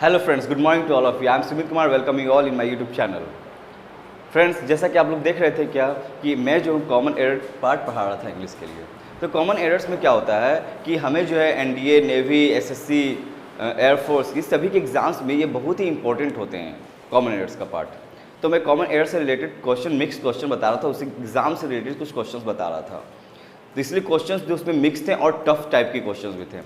Hello friends, good morning to all of you. I am Sumit Kumar, welcome you all in my YouTube channel. Friends, जैसा कि आप लोग देख रहे थे क्या कि मैं जो कॉमन एरर पार्ट पढ़ा रहा था इंग्लिश के लिए। तो कॉमन एरर्स में क्या होता है कि हमें जो है एनडीए, नेवी, एसएससी, एयरफोर्स, इस सभी के एग्ज़ाम्स में ये बहुत ही इंपॉर्टेंट होते हैं कॉमन एरर्स का पार्ट। तो मैं कॉमन एरर से रिलेटेड क्वेश्चन, मिक्स क्वेश्चन बता रहा था, उसी एग्ज़ाम से रिलेटेड कुछ क्वेश्चन बता रहा था। तो इसलिए क्वेश्चंस जो उसमें मिक्स थे और टफ टाइप के क्वेश्चंस भी थे।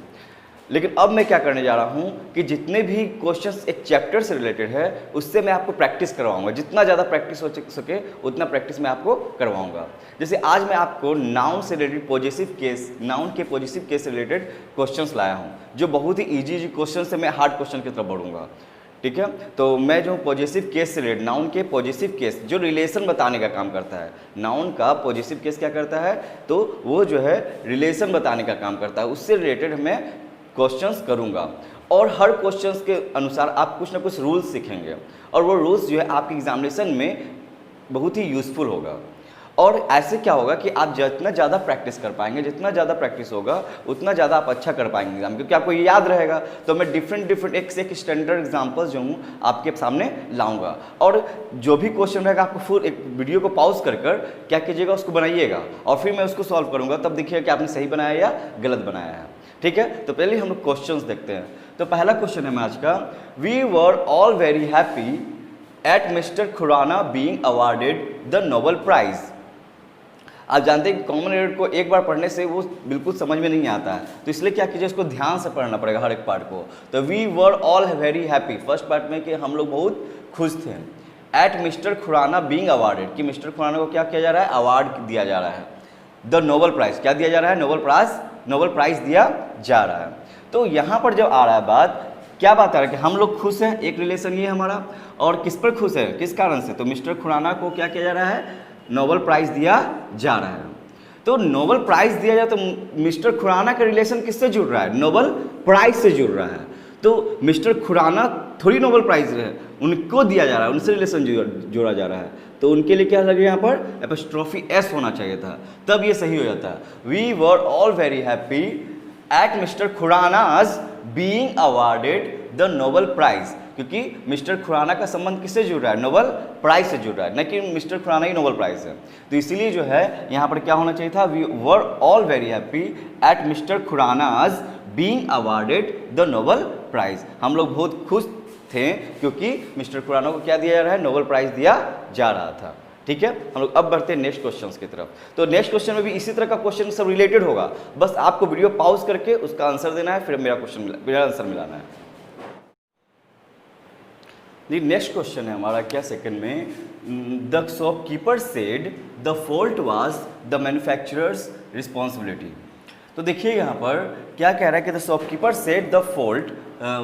लेकिन अब मैं क्या करने जा रहा हूँ कि जितने भी क्वेश्चंस एक चैप्टर से रिलेटेड है उससे मैं आपको प्रैक्टिस करवाऊंगा। जितना ज़्यादा प्रैक्टिस हो सके उतना प्रैक्टिस मैं आपको करवाऊंगा। जैसे आज मैं आपको नाउन से रिलेटेड पॉजिटिव केस, नाउन के पॉजिटिव केस से रिलेटेड क्वेश्चंस लाया हूँ, जो बहुत ही ईजी क्वेश्चन से मैं हार्ड क्वेश्चन की तरफ बढ़ूंगा। ठीक है, तो मैं जो पॉजिटिव केस से रिलेटेड, नाउन के पॉजिटिव केस जो रिलेशन बताने का काम करता है, नाउन का पॉजिटिव केस क्या करता है, तो वो जो है रिलेशन बताने का काम करता है, उससे रिलेटेड मैं क्वेश्चंस करूंगा। और हर क्वेश्चंस के अनुसार आप कुछ ना कुछ रूल्स सीखेंगे और वो रूल्स जो है आपके एग्जामिनेशन में बहुत ही यूज़फुल होगा। और ऐसे क्या होगा कि आप जितना ज़्यादा प्रैक्टिस कर पाएंगे, जितना ज़्यादा प्रैक्टिस होगा उतना ज़्यादा आप अच्छा कर पाएंगे एग्जाम, क्योंकि आपको ये याद रहेगा। तो मैं डिफरेंट एक से एक स्टैंडर्ड एग्जाम्पल्स जो हूँ आपके सामने लाऊंगा। और जो भी क्वेश्चन रहेगा आपको फुल एक वीडियो को पॉज कर क्या कीजिएगा, उसको बनाइएगा और फिर मैं उसको सॉल्व करूँगा, तब देखिएगा कि आपने सही बनाया या गलत बनाया है। ठीक है, तो पहले हम लोग क्वेश्चंस देखते हैं। तो पहला क्वेश्चन है आज का, we were all very happy at mister Khurana being awarded the Nobel prize. आप जानते हैं कि कॉमन एरर को एक बार पढ़ने से वो बिल्कुल समझ में नहीं आता है, तो इसलिए क्या कीजिए, इसको ध्यान से पढ़ना पड़ेगा हर एक पार्ट को। तो we were all very happy, first part में कि हम लोग बहुत खुश थे। At mister Khurana being awarded, कि मिस्टर खुराना को क्या किया जा रहा है, अवार्ड दिया जा रहा है। द नोबेल प्राइज, क्या दिया जा रहा है, नोबेल प्राइज दिया जा रहा है। तो यहाँ पर जब आ रहा है बात, क्या बात आ रहा है कि हम लोग खुश हैं, एक रिलेशन ये हमारा, और किस पर खुश है, किस कारण से, तो मिस्टर खुराना को क्या किया जा रहा है, नोबेल प्राइज दिया जा रहा है। तो नोबेल प्राइज दिया जाए तो मिस्टर खुराना का रिलेशन किससे जुड़ रहा है, नोबेल प्राइज से जुड़ रहा है। तो मिस्टर खुराना थोड़ी नोबेल प्राइज है, उनको दिया जा रहा है, उनसे रिलेशन जोड़ा जा रहा है। तो उनके लिए क्या लगे यहाँ पर, एपोस्ट्रोफी एस होना चाहिए था, तब ये सही हो जाता है। We were all very happy at mister Khurana's being awarded the Nobel prize, क्योंकि मिस्टर खुराना का संबंध किससे जुड़ रहा है, नोबेल प्राइज से जुड़ रहा है, न कि मिस्टर खुराना ही नोबेल प्राइज है। तो इसीलिए जो है यहाँ पर क्या होना चाहिए था, we were all very happy at mister Khurana's being awarded the Nobel prize. हम लोग बहुत खुश थे क्योंकि मिस्टर खुराना को क्या दिया जा रहा है, नोबेल प्राइज दिया जा रहा था। ठीक है, हम लोग अब बढ़ते हैं नेक्स्ट क्वेश्चंस की तरफ। तो नेक्स्ट क्वेश्चन में भी इसी तरह का क्वेश्चन सब रिलेटेड होगा, बस आपको वीडियो पॉज करके उसका आंसर देना है, फिर मेरा आंसर मिलाना है। नेक्स्ट क्वेश्चन है हमारा क्या, सेकंड में, the shopkeeper said the fault was the manufacturers responsibility. तो देखिए यहाँ पर क्या कह रहा है कि the shopkeeper said the fault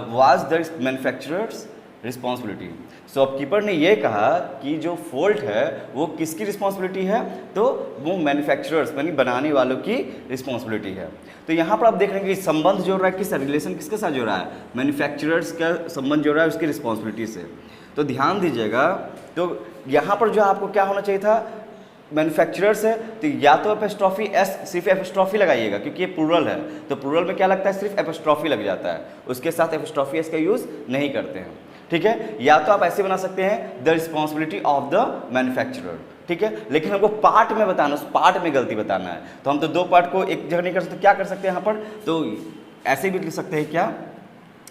was the manufacturers responsibility. Shopkeeper ने ये कहा कि जो फॉल्ट है वो किसकी रिस्पॉन्सिबिलिटी है, तो वो मैन्युफैक्चरर्स यानी बनाने वालों की रिस्पॉन्सिबिलिटी है। तो यहाँ पर आप देख रहे हैं कि संबंध जोड़ रहा है, किस रिलेशन किसके साथ जोड़ रहा है, मैन्युफैक्चरर्स का संबंध जोड़ रहा है उसकी रिस्पॉन्सिबिलिटी से। तो ध्यान दीजिएगा, तो यहाँ पर जो आपको क्या होना चाहिए था, मैन्युफैक्चरर्स है तो या तो एपोस्ट्रोफी एस, सिर्फ एपोस्ट्रोफी लगाइएगा क्योंकि ये प्लूरल है, तो प्लूरल में क्या लगता है, सिर्फ एपोस्ट्रोफी लग जाता है, उसके साथ एपोस्ट्रोफी एस का यूज़ नहीं करते हैं। ठीक है, या तो आप ऐसे बना सकते हैं, the responsibility of the manufacturer. ठीक है, लेकिन हमको पार्ट में बताना, उस पार्ट में गलती बताना है, तो हम तो दो पार्ट को एक जगह नहीं कर सकते, क्या कर सकते हैं यहाँ पर, तो ऐसे भी लिख सकते हैं, क्या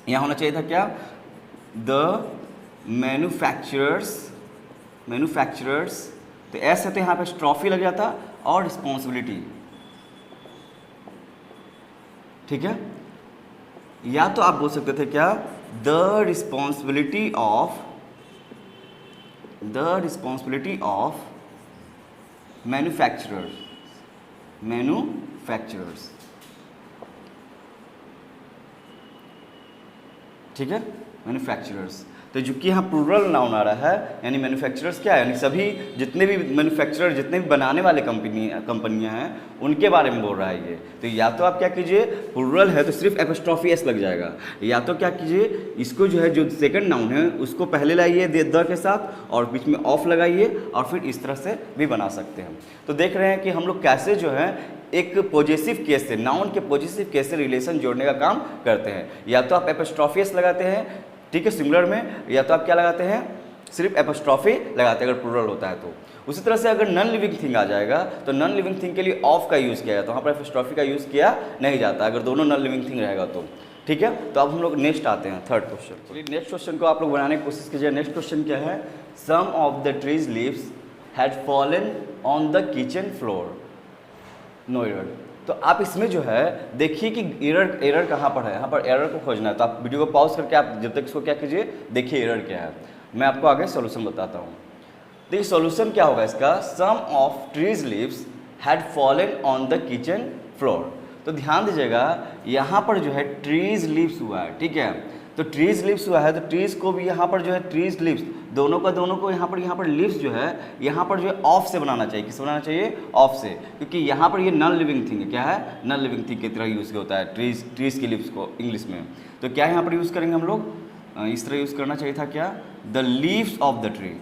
यहाँ होना चाहिए था, क्या, द मैन्युफैक्चरर्स, तो ऐसे तो यहाँ पे स्ट्रॉफी लग जाता और रिस्पॉन्सिबिलिटी। ठीक है, या तो आप बोल सकते थे क्या, द रिस्पॉन्सिबिलिटी ऑफ मैन्युफैक्चरर्स। ठीक है, मैन्युफैक्चरर्स। तो चूंकि यहाँ प्लूरल नाउन आ रहा है, यानी मैन्युफैक्चरर्स क्या है, यानी सभी जितने भी मैन्युफैक्चरर, जितने भी बनाने वाले कंपनियां हैं उनके बारे में बोल रहा है ये। तो या तो आप क्या कीजिए, प्लूरल है तो सिर्फ एपोस्ट्रोफी एस लग जाएगा, या तो क्या कीजिए, इसको जो है जो सेकंड नाउन है उसको पहले लाइए द के साथ और बीच में ऑफ लगाइए और फिर इस तरह से भी बना सकते हैं। तो देख रहे हैं कि हम लोग कैसे जो है एक पॉजिटिव केस से, नाउन के पॉजिटिव केस से रिलेशन जोड़ने का काम करते हैं। या तो आप एपोस्ट्रोफी एस लगाते हैं ठीक है, सिंगुलर में या तो आप क्या लगाते हैं, सिर्फ एपोस्ट्रॉफी लगाते हैं अगर प्लूरल होता है तो। उसी तरह से अगर नॉन लिविंग थिंग आ जाएगा तो नॉन लिविंग थिंग के लिए ऑफ का यूज़ किया जाता है, वहाँ पर एपोस्ट्रॉफी का यूज़ किया नहीं जाता अगर दोनों नॉन लिविंग थिंग रहेगा तो। ठीक है, तो अब हम लोग नेक्स्ट आते हैं थर्ड क्वेश्चन। चलिए नेक्स्ट क्वेश्चन को आप लोग बनाने की कोशिश कीजिए। नेक्स्ट क्वेश्चन क्या है, some of the trees leaves had fallen on the kitchen floor, no error. तो आप इसमें जो है देखिए कि एरर कहाँ पर है, यहाँ पर एरर को खोजना है। तो आप वीडियो को पॉज करके आप जब तक इसको क्या कीजिए, देखिए एरर क्या है, मैं आपको आगे सॉल्यूशन बताता हूँ। देखिए सॉल्यूशन क्या होगा इसका, some of trees leaves had fallen on the kitchen floor. तो ध्यान दीजिएगा यहाँ पर जो है ट्रीज लीव्स हुआ है, ठीक है, तो ट्रीज लीव्स हुआ है तो ट्रीज को भी यहाँ पर जो है ट्रीज लीव्स दोनों को यहाँ पर लीव्स जो है यहाँ पर जो है ऑफ से बनाना चाहिए। किस बनाना चाहिए, ऑफ से, क्योंकि यहाँ पर ये नॉन लिविंग थिंग है। क्या है, नॉन लिविंग थिंग की तरह यूज़ होता है ट्रीज की लीव्स को इंग्लिश में। तो क्या यहाँ पर यूज़ करेंगे हम लोग, इस तरह यूज़ करना चाहिए था, क्या, the leaves of the tree.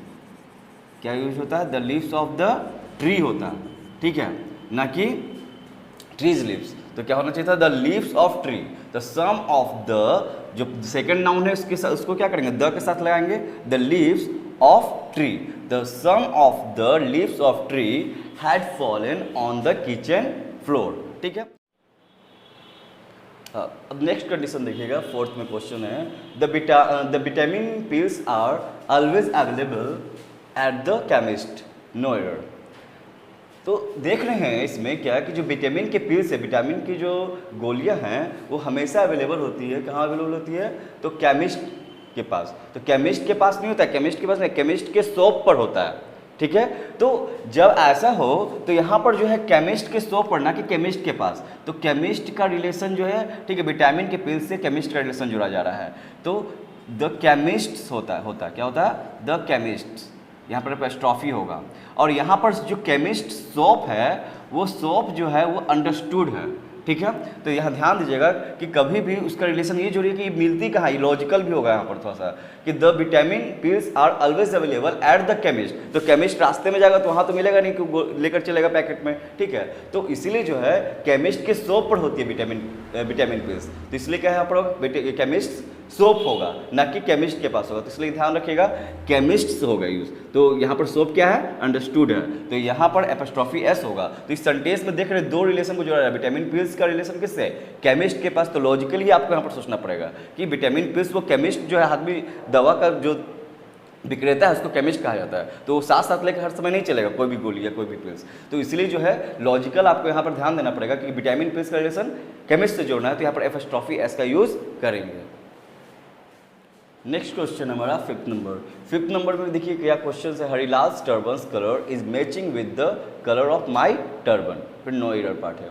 क्या यूज होता है, the leaves of the tree होता है, ठीक है, ना कि ट्रीज लीव्स। तो क्या होना चाहिए था, the leaves of tree. The some of the, जो सेकंड नाउन है उसके साथ, उसको क्या करेंगे, द के साथ लगाएंगे, the leaves of tree. The some of the leaves of tree had fallen on the kitchen floor, ठीक है। अब नेक्स्ट कंडीशन देखिएगा, फोर्थ में क्वेश्चन है, the vitamin pills are always available at the chemist, no error. तो देख रहे हैं इसमें क्या कि जो विटामिन के पिल्स है, विटामिन की जो गोलियां हैं वो हमेशा अवेलेबल होती है। कहाँ अवेलेबल होती है, तो केमिस्ट के पास। तो केमिस्ट के पास नहीं होता है, केमिस्ट के पास नहीं, केमिस्ट के शॉप पर होता है, ठीक है। तो जब ऐसा हो तो यहाँ पर जो है केमिस्ट के शॉप पर, ना कि केमिस्ट के पास। तो केमिस्ट का रिलेशन जो है, ठीक है, विटामिन के पिल्स से केमिस्ट का रिलेशन जुड़ा जा रहा है। तो द केमिस्ट होता है क्या होता है, द केमिस्ट, यहाँ पर एपोस्ट्रॉफी होगा। और यहाँ पर जो केमिस्ट शॉप है वो शॉप जो है वो अंडरस्टूड है, ठीक है। तो यहाँ ध्यान दीजिएगा कि कभी भी उसका रिलेशन ये जोड़िए कि मिलती कहाँ, ये लॉजिकल भी होगा यहाँ पर थोड़ा सा, कि the vitamin pills are always available at the chemist. तो केमिस्ट रास्ते में जाएगा तो वहाँ तो मिलेगा नहीं कि लेकर चलेगा पैकेट में, ठीक है। तो इसीलिए जो है केमिस्ट के शॉप पर होती है विटामिन पिल्स। तो इसलिए क्या है यहाँ पर केमिस्ट सोप होगा, ना कि केमिस्ट के पास होगा। तो इसलिए ध्यान रखिएगा केमिस्ट से होगा यूज। तो यहाँ पर सोप क्या है, अंडरस्टूड है, तो यहाँ पर एपोस्ट्रॉफी एस होगा। तो इस सेंटेंस में देख रहे दो रिलेशन को जोड़ा है, विटामिन पिल्स का रिलेशन किससे, केमिस्ट के पास। तो लॉजिकली आपको यहाँ पर सोचना पड़ेगा कि विटामिन पिल्स वो केमिस्ट जो है, आदमी दवा का जो विक्रेता है उसको केमिस्ट कहा जाता है। तो वो साथ साथ लेकर हर समय नहीं चलेगा कोई भी गोली या कोई भी पिल्स। तो इसलिए जो है लॉजिकल आपको यहाँ पर ध्यान देना पड़ेगा कि विटामिन पिल्स का रिलेशन केमिस्ट से जोड़ना है, तो यहाँ पर एपोस्ट्रॉफी एस का यूज करेंगे। नेक्स्ट क्वेश्चन हमारा फिफ्थ नंबर में देखिए क्या क्वेश्चन है, Harilal's turbans colour is matching with the colour of my turban, फिर नो एरर पार्ट है।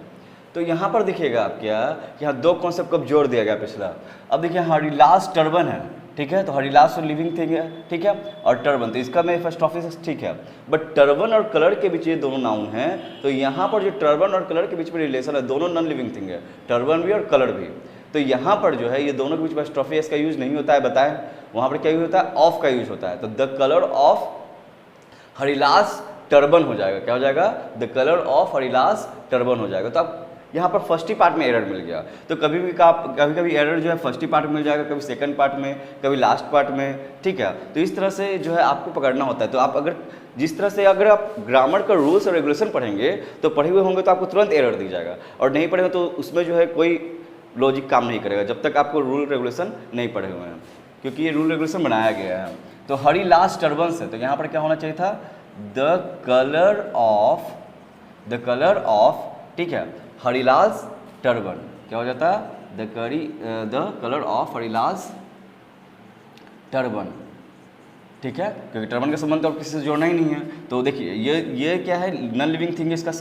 तो यहाँ पर देखिएगा आप क्या, यहाँ दो कॉन्सेप्ट को जोड़ दिया गया पिछला। अब देखिए हरिलाल्स टर्बन है, ठीक है, तो हरिलाल्स तो लिविंग थिंग है, ठीक है, और टर्बन तो इसका मैं फर्स्ट ऑफिस, ठीक है। बट टर्बन और कलर के बीच ये दोनों नाउन हैं। तो यहाँ पर जो टर्बन और कलर के बीच में रिलेशन है, दोनों नॉन लिविंग थिंग है, टर्बन भी और कलर भी। तो यहाँ पर जो है ये दोनों के बीच में एपोस्ट्रॉफी एस का यूज नहीं होता है, बताएं, वहाँ पर क्या यूज होता है, ऑफ का यूज होता है। तो the colour of Harilal's turban हो जाएगा, क्या हो जाएगा, the colour of Harilal's turban हो जाएगा। तो अब यहाँ पर फर्स्ट ही पार्ट में एरर मिल गया। तो कभी कभी एरर जो है फर्स्ट ही पार्ट में मिल जाएगा, कभी सेकंड पार्ट में, कभी लास्ट पार्ट में, ठीक है। तो इस तरह से जो है आपको पकड़ना होता है। तो आप अगर जिस तरह से अगर आप ग्रामर का रूल्स और रेगुलेशन पढ़ेंगे तो पढ़े हुए होंगे तो आपको तुरंत एरर दी जाएगा, और नहीं पढ़ेंगे तो उसमें जो है कोई लॉजिक काम नहीं करेगा जब तक आपको रूल रेगुलेशन नहीं पढ़े हुए हैं, क्योंकि ये रूल रेगुलेशन बनाया गया है। तो हरिलाल्स टर्बन्स है, तो यहाँ पर क्या होना चाहिए था, द कलर ऑफ, ठीक है, हरिलाल्स टर्बन, क्या हो जाता है, the colour of Harilal's turban, ठीक है, क्योंकि टर्बन का संबंध तो और किसी से जोड़ना ही नहीं है। तो देखिए ये क्या है, नॉन लिविंग थिंग, इसका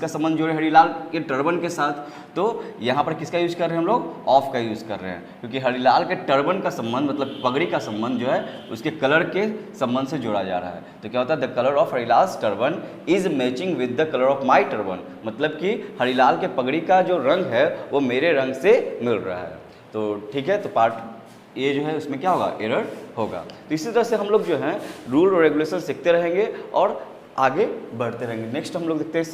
संबंध जोड़े हरिलाल के टर्बन के साथ। तो यहाँ पर किसका यूज़ कर रहे हैं हम लोग, ऑफ का यूज़ कर रहे हैं, क्योंकि हरिलाल के टर्बन का संबंध मतलब पगड़ी का संबंध जो है उसके कलर के संबंध से जोड़ा जा रहा है। तो क्या होता है, the colour of Harilal's turban is matching with the colour of my turban, मतलब कि हरिलाल के पगड़ी का जो रंग है वो मेरे रंग से मिल रहा है। तो ठीक है, तो पार्ट ये जो है उसमें क्या होगा, एरर होगा। तो इसी तरह से हम लोग जो है रूल और रेगुलेशन सीखते रहेंगे और आगे बढ़ते रहेंगे। नेक्स्ट हम लोग देखते हैं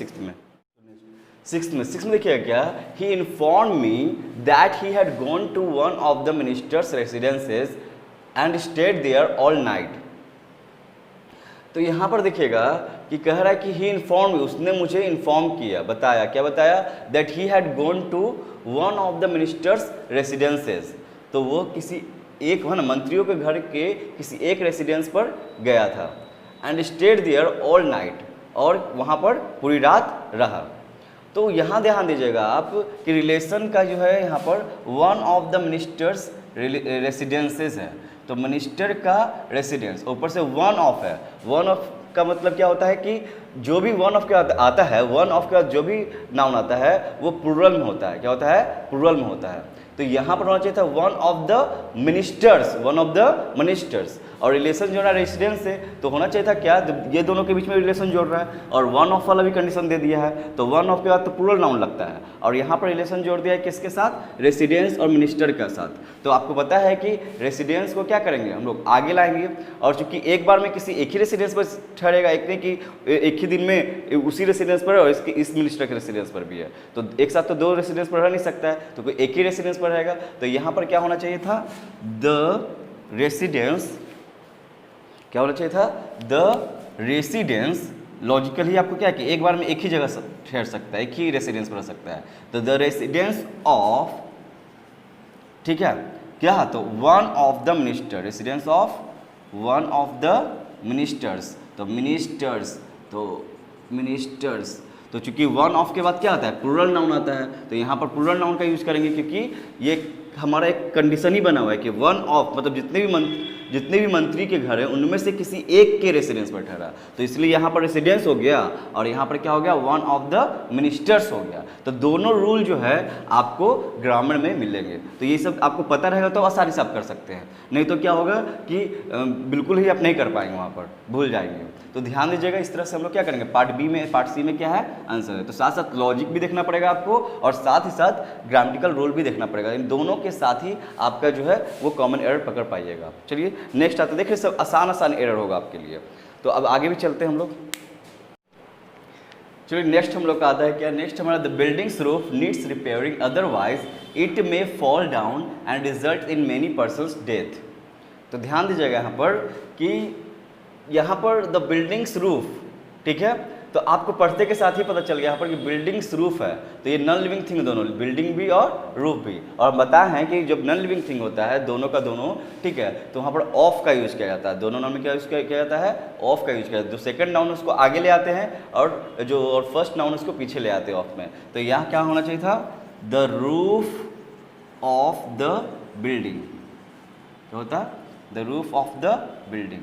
सिक्स्थ में देखिए क्या, he informed me that he had gone to one of the ministers residences and stayed there all night. तो यहाँ पर देखिएगा कि कह रहा है कि ही इन्फॉर्म, उसने मुझे इन्फॉर्म किया, बताया, क्या बताया, that he had gone to one of the ministers residences. तो वो किसी एक मंत्रियों के घर के किसी एक रेसिडेंस पर गया था। And stayed there all night, और वहाँ पर पूरी रात रहा। तो यहाँ ध्यान दीजिएगा आप कि रिलेशन का जो है यहाँ पर one of the ministers residences है। तो मिनिस्टर का रेसिडेंस, ऊपर से वन ऑफ है। वन ऑफ का मतलब क्या होता है कि जो भी वन ऑफ के आता है, वन ऑफ का जो भी नाउन आता है वो प्लूरल में होता है। क्या होता है? प्लूरल में होता है। तो यहाँ पर होना चाहिए था one of the ministers, one of the ministers. और रिलेशन जो है रेसिडेंस से, तो होना चाहिए था क्या, ये दोनों के बीच में रिलेशन जोड़ रहा है और वन ऑफ वाला भी कंडीशन दे दिया है, तो वन ऑफ के बाद तो प्लूरल नाउन लगता है। और यहाँ पर रिलेशन जोड़ दिया है किसके साथ? रेसिडेंस और मिनिस्टर के साथ। तो आपको पता है कि रेसिडेंस को क्या करेंगे हम लोग, आगे लाएंगे। और चूंकि एक बार में किसी एक ही रेसिडेंस पर ठहरेगा, एक नहीं कि एक ही दिन में उसी रेसिडेंस पर और इस मिनिस्टर के रेसिडेंस पर भी है, तो एक साथ तो दो रेसिडेंस पर रह नहीं सकता है, तो कोई एक ही रेसिडेंस पर रहेगा। तो यहाँ पर क्या होना चाहिए था? द रेसिडेंस, क्या होना चाहिए था? The residence. लॉजिकली आपको क्या है कि एक बार में एक ही जगह ठहर सकता है, एक ही रेसिडेंस पर रह सकता है। तो द रेसिडेंस ऑफ, ठीक है क्या, तो one of the minister, residence of one of the ministers. तो मिनिस्टर्स, तो मिनिस्टर्स, तो चूंकि वन ऑफ के बाद क्या आता है? प्लूरल नाउन आता है। तो यहाँ पर प्लूरल नाउन का यूज करेंगे क्योंकि ये हमारा एक कंडीशन ही बना हुआ है कि वन ऑफ मतलब जितने भी मंत्री के घर हैं उनमें से किसी एक के रेसिडेंस पर ठहरा, तो इसलिए यहाँ पर रेसिडेंस हो गया और यहाँ पर क्या हो गया? वन ऑफ द मिनिस्टर्स हो गया। तो दोनों रूल जो है आपको ग्रामर में मिलेंगे। तो ये सब आपको पता रहेगा तो आसानी से आप कर सकते हैं, नहीं तो क्या होगा कि बिल्कुल ही आप नहीं कर पाएंगे, वहाँ पर भूल जाएंगे। तो ध्यान दीजिएगा, इस तरह से हम लोग क्या करेंगे, पार्ट बी में, पार्ट सी में क्या है? आंसर है। तो साथ साथ लॉजिक भी देखना पड़ेगा आपको और साथ ही साथ ग्रामेटिकल रूल भी देखना पड़ेगा। इन दोनों के साथ ही आपका जो है वो कॉमन एरर पकड़ पाइएगा। चलिए नेक्स्ट आते, देखिए सब आसान एरर होगा आपके लिए। तो अब आगे भी चलते हैं हम लोग। चलिए नेक्स्ट हम लोग का आता है क्या? नेक्स्ट हमारा the buildings roof needs repairing, otherwise it may fall down and result in many persons death. तो ध्यान दीजिएगा यहाँ पर कि यहाँ पर द बिल्डिंग्स रूफ, ठीक है, तो आपको पढ़ते के साथ ही पता चल गया यहाँ पर कि बिल्डिंग्स रूफ है, तो ये नॉन लिविंग थिंग, दोनों बिल्डिंग भी और रूफ भी। और बताया है कि जब नॉन लिविंग थिंग होता है दोनों का दोनों, ठीक है, तो वहाँ पर ऑफ का यूज़ किया जाता है। दोनों नाउन में क्या यूज़ किया जाता है? ऑफ का यूज़ किया जाता है। जो सेकंड नाउन उसको आगे ले आते हैं और फर्स्ट नाउन उसको पीछे ले आते हैं ऑफ में। तो यहाँ क्या होना चाहिए था? The roof of the building. क्या होता? The roof of the building.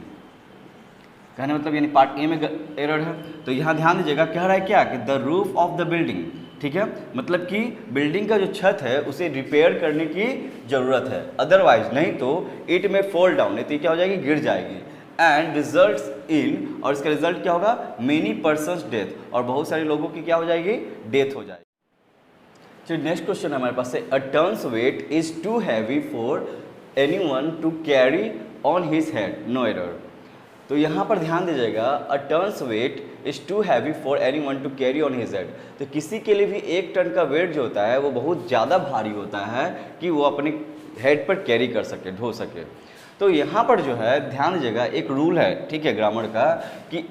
कहने मतलब यानी पार्ट ए में एरर है। तो यहाँ ध्यान दीजिएगा, कह रहा है क्या कि the roof of the building, ठीक है, मतलब कि बिल्डिंग का जो छत है उसे रिपेयर करने की ज़रूरत है, अदरवाइज नहीं तो इट में फॉल डाउन, नहीं तो क्या हो जाएगी? गिर जाएगी। एंड रिजल्ट्स इन, और इसका रिजल्ट क्या होगा? मेनी पर्सन्स डेथ, और बहुत सारे लोगों की क्या हो जाएगी? डेथ हो जाएगी। चलिए नेक्स्ट क्वेश्चन हमारे पास है, a ton's weight is too heavy for anyone to carry on his head, no error. तो यहाँ पर ध्यान दीजिएगा, a ton's weight is too heavy for anyone to carry on his head. तो किसी के लिए भी एक टन का वेट जो होता है वो बहुत ज़्यादा भारी होता है कि वो अपने हेड पर कैरी कर सके, ढो सके। तो यहाँ पर जो है ध्यान दीजिएगा, एक रूल है, ठीक है, ग्रामर का, कि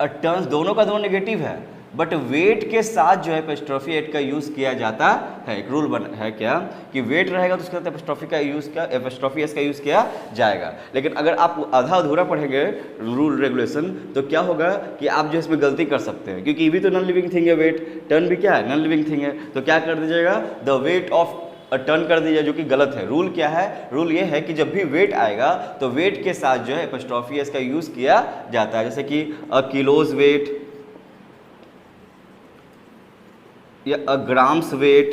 अ टन्स दोनों का दोनों नेगेटिव है, बट वेट के साथ जो है एपोस्ट्रोफी एट का यूज़ किया जाता है। एक रूल बन है क्या कि वेट रहेगा तो उसके साथ एपोस्ट्रोफी का यूज़, क्या एपोस्ट्रोफी एस का यूज़ किया जाएगा। लेकिन अगर आप आधा अधूरा पढ़ेंगे रूल रेगुलेशन तो क्या होगा कि आप जो इसमें गलती कर सकते हैं, क्योंकि ये भी तो नॉन लिविंग थिंग है, वेट, टन भी क्या है? नॉन लिविंग थिंग है। तो क्या कर दीजिएगा? The weight of a ton कर दीजिए, जो कि गलत है। रूल क्या है? रूल ये है कि जब भी वेट आएगा तो वेट के साथ जो है एपोस्ट्रोफी एस का यूज़ किया जाता है, जैसे कि अ किलोज वेट या अ ग्राम्स वेट,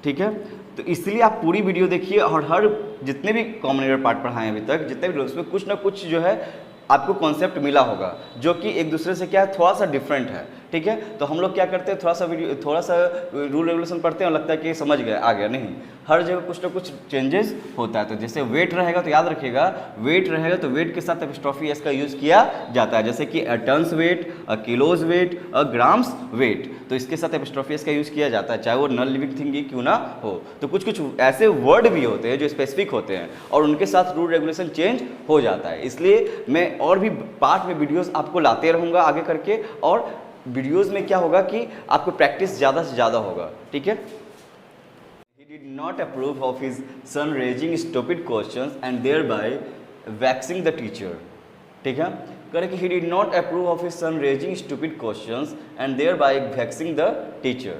ठीक है। तो इसलिए आप पूरी वीडियो देखिए और हर जितने भी कॉमन एरर पार्ट पढ़ाए हैं अभी तक, जितने भी उसमें कुछ ना कुछ जो है आपको कॉन्सेप्ट मिला होगा जो कि एक दूसरे से क्या है, थोड़ा सा डिफरेंट है, ठीक है। तो हम लोग क्या करते हैं, थोड़ा सा रूल रेगुलेशन पढ़ते हैं और लगता है कि समझ गए, आ गया, नहीं, हर जगह कुछ ना कुछ चेंजेस होता है। तो जैसे वेट रहेगा तो याद रखिएगा, वेट रहेगा तो वेट के साथ एपिस्ट्रॉफी एस का यूज़ किया जाता है, जैसे कि tons weight, kilos weight, grams weight, तो इसके साथ एपिस्ट्रॉफी एस का यूज़ किया जाता है, चाहे वो नॉन लिविंग थिंग ही क्यों ना हो। तो कुछ कुछ ऐसे वर्ड भी होते हैं जो स्पेसिफिक होते हैं और उनके साथ रूल रेगुलेशन चेंज हो जाता है। इसलिए मैं और भी पार्ट में वीडियोस आपको लाते रहूँगा आगे करके, और वीडियोस में क्या होगा कि आपको प्रैक्टिस ज़्यादा से ज़्यादा होगा, ठीक है। He did not approve of his son raising stupid questions and thereby vexing the teacher, ठीक है। करे कि he did not approve of his son raising stupid questions and thereby vexing the teacher,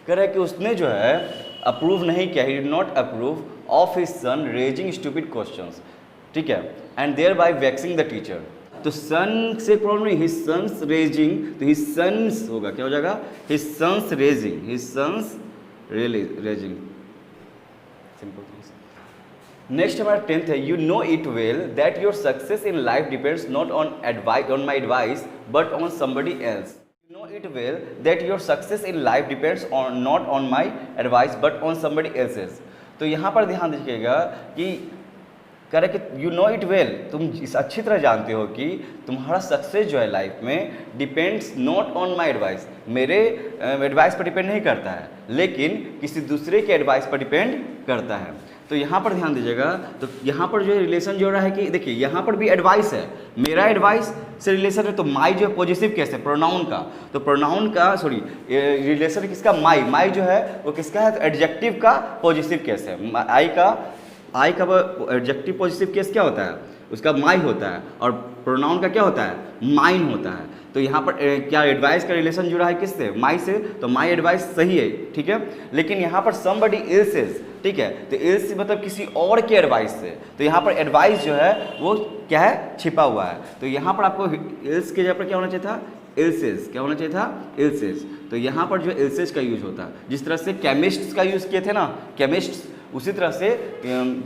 करे कि उसने जो है अप्रूव नहीं किया, he did not approve of his son raising stupid questions, ठीक है, and thereby vexing the teacher। तो सन से प्रॉब्लम नहीं, हिज सन्स रेजिंग, तो हिज सन्स होगा, क्या हो जाएगा, his sons raising, his sons raising, simple things. Next हमारा 10th है, you know it well that your success in life depends not on my advice but on somebody else. You know it well that your success in life depends on not on my advice but on somebody else's। तो यहाँ पर ध्यान दीजिएगा कि कह रहे कि you know it well, तुम इस अच्छी तरह जानते हो कि तुम्हारा सक्सेस जो है लाइफ में depends not on my advice, मेरे एडवाइस पर डिपेंड नहीं करता है, लेकिन किसी दूसरे के एडवाइस पर डिपेंड करता है। तो यहाँ पर ध्यान दीजिएगा, तो यहाँ पर जो है रिलेशन जो रहा है कि देखिए यहाँ पर भी एडवाइस है, मेरा एडवाइस से रिलेशन है, तो माई जो है पॉजिटिव केस है प्रोनाउन का, तो प्रोनाउन का सॉरी रिलेशन किसका, माई जो है वो किसका है, तो एडजेक्टिव का पॉजिटिव केस है। आई का एडजेक्टिव पॉजिटिव केस क्या होता है, उसका माई होता है, और प्रोनाउन का क्या होता है, माइन होता है। तो यहाँ पर क्या एडवाइस का रिलेशन जुड़ा है किससे, माई से, तो माई एडवाइस सही है, ठीक है। लेकिन यहाँ पर समबडी एल्सेस, ठीक है, तो एल्स मतलब किसी और के एडवाइस से, तो यहाँ पर एडवाइस जो है वो क्या है, छिपा हुआ है। तो यहाँ पर आपको एल्स के जगह पर क्या होना चाहिए था, एल्सेस, क्या होना चाहिए था, एल्सेस। तो यहाँ पर जो एल्सेस का यूज होता है, जिस तरह से केमिस्ट्स का यूज़ किए थे ना, केमिस्ट्स, उसी तरह से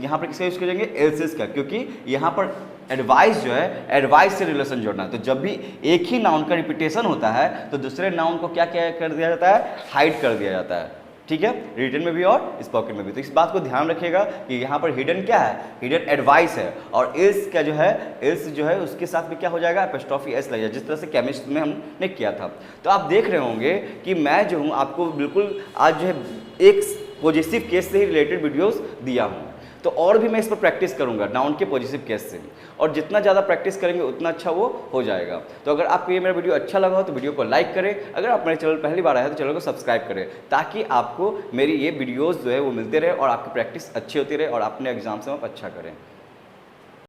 यहाँ पर किसका यूज करेंगे, एल्सेस का, क्योंकि यहाँ पर एडवाइस जो है, एडवाइस से रिलेशन जोड़ना है। तो जब भी एक ही नाउन का रिपीटेशन होता है तो दूसरे नाउन को क्या क्या कर दिया जाता है, हाइड कर दिया जाता है, ठीक है, रिटन में भी और स्पोकन में भी। तो इस बात को ध्यान रखिएगा कि यहाँ पर हिडन क्या है, हिडन एडवाइस है, और एल्स क्या जो है, एल्स जो है उसके साथ में क्या हो जाएगा, एपोस्ट्रोफी एस लगेगा, जिस तरह से केमिस्ट में हमने किया था। तो आप देख रहे होंगे कि मैं जो हूँ आपको बिल्कुल आज जो है एक पॉजिटिव केस से ही रिलेटेड वीडियोस दिया हूँ, तो और भी मैं इस पर प्रैक्टिस करूंगा नाउन के पॉजिटिव केस से, और जितना ज़्यादा प्रैक्टिस करेंगे उतना अच्छा वो हो जाएगा। तो अगर आपको ये मेरा वीडियो अच्छा लगा हो तो वीडियो को लाइक करें, अगर आप मेरे चैनल पहली बार आए हैं तो चैनल को सब्सक्राइब करें, ताकि आपको मेरी ये वीडियोज़ जो है वो मिलते रहे और आपकी प्रैक्टिस अच्छी होती रहे और अपने एग्जाम्स में आप अच्छा करें।